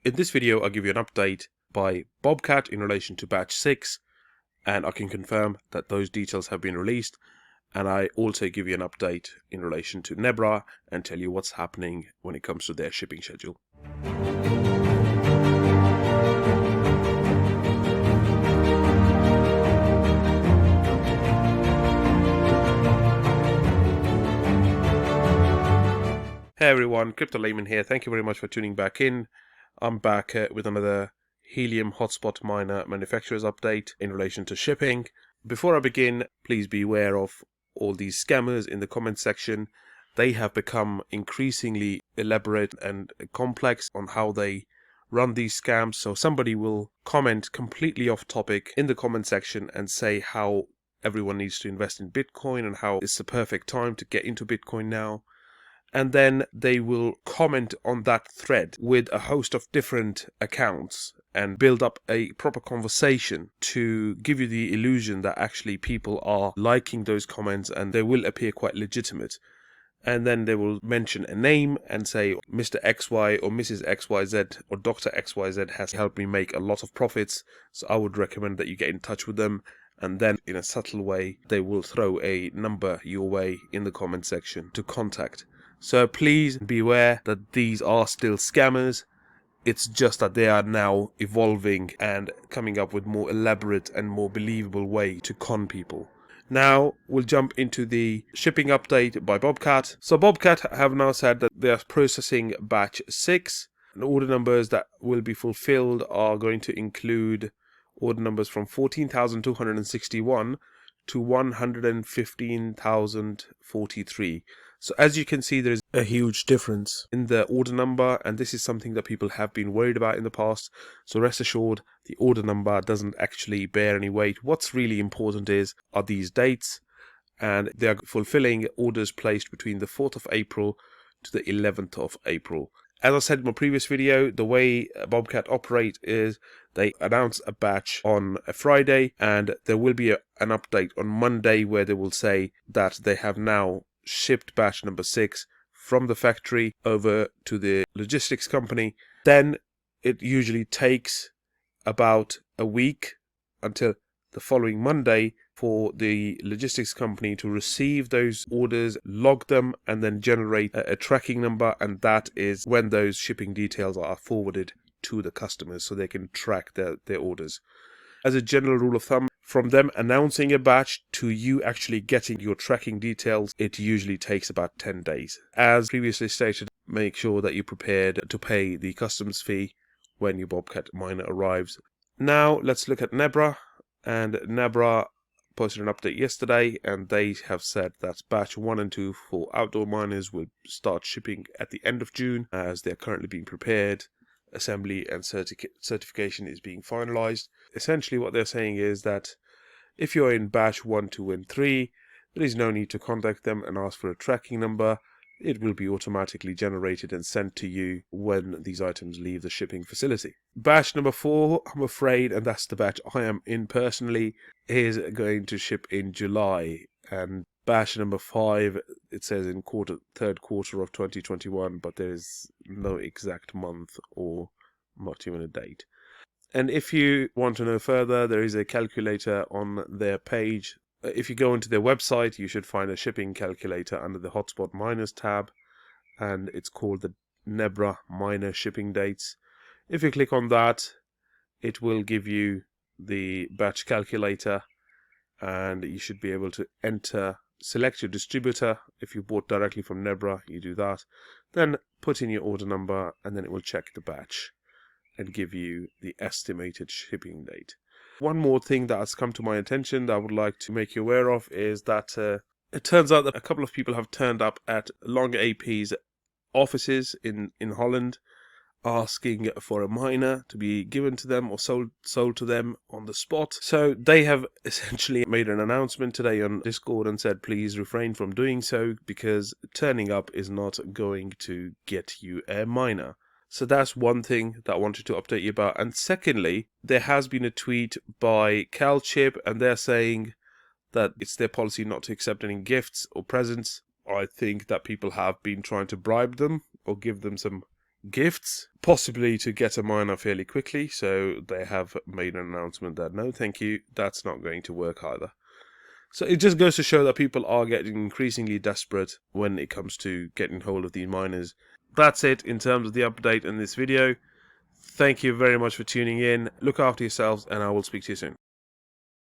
In this video, I'll give you an update by Bobcat in relation to batch 6, and I can confirm that those details have been released. And I also give you an update in relation to Nebra and tell you what's happening when it comes to their shipping schedule. Hey everyone, Crypto Layman here. Thank you very much for tuning back in. I'm back with another Helium Hotspot Miner Manufacturers update in relation to shipping. Before I begin, please be aware of all these scammers in the comment section. They have become increasingly elaborate and complex on how they run these scams. So somebody will comment completely off topic in the comment section and say how everyone needs to invest in Bitcoin and how it's the perfect time to get into Bitcoin now. And then they will comment on that thread with a host of different accounts and build up a proper conversation to give you the illusion that actually people are liking those comments and they will appear quite legitimate. And then they will mention a name and say Mr. XY or Mrs. XYZ or Dr. XYZ has helped me make a lot of profits, so I would recommend that you get in touch with them. And then in a subtle way they will throw a number your way in the comment section to contact. So please beware that these are still scammers. It's just that they are now evolving and coming up with more elaborate and more believable way to con people. Now we'll jump into the shipping update by Bobcat. So Bobcat have now said that they are processing batch 6. And order numbers that will be fulfilled are going to include order numbers from 14,261 to 115,043. So as you can see, there is a huge difference in the order number, and this is something that people have been worried about in the past. So rest assured, the order number doesn't actually bear any weight. What's really important are these dates, and they are fulfilling orders placed between the 4th of April to the 11th of April. As I said in my previous video, the way Bobcat operate is they announce a batch on a Friday, and there will be an update on Monday where they will say that they have now shipped batch number 6 from the factory over to the logistics company. Then it usually takes about a week until the following Monday for the logistics company to receive those orders, log them, and then generate a tracking number, and that is when those shipping details are forwarded to the customers so they can track their orders. As a general rule of thumb, from them announcing a batch to you actually getting your tracking details, it usually takes about 10 days. As previously stated, make sure that you're prepared to pay the customs fee when your Bobcat miner arrives. Now let's look at Nebra. And Nebra posted an update yesterday, and they have said that batch 1 and 2 for outdoor miners will start shipping at the end of June, as they're currently being prepared. Assembly and certification is being finalized. Essentially what they're saying is that if you're in batch 1, 2 and 3, there is no need to contact them and ask for a tracking number. It will be automatically generated and sent to you when these items leave the shipping facility. Batch number 4, I'm afraid, and that's the batch I am in personally, is going to ship in July. And batch number 5, it says in third quarter of 2021, but there is no exact month or not even a date. And if you want to know further, there is a calculator on their page. If you go into their website, you should find a shipping calculator under the Hotspot Miners tab, and it's called the Nebra Miner Shipping Dates. If you click on that, it will give you the batch calculator, and you should be able to select your distributor. If you bought directly from Nebra, you do that. Then put in your order number, and then it will check the batch and give you the estimated shipping date. One more thing that has come to my attention that I would like to make you aware of is that it turns out that a couple of people have turned up at Long AP's offices in Holland asking for a miner to be given to them or sold to them on the spot. So they have essentially made an announcement today on Discord and said please refrain from doing so because turning up is not going to get you a miner. So that's one thing that I wanted to update you about. And secondly, there has been a tweet by CalChip, and they're saying that it's their policy not to accept any gifts or presents. I think that people have been trying to bribe them or give them some gifts, possibly to get a miner fairly quickly. So they have made an announcement that no, thank you, that's not going to work either. So it just goes to show that people are getting increasingly desperate when it comes to getting hold of these miners. That's it in terms of the update in this video. Thank you very much for tuning in. Look after yourselves, and I will speak to you soon.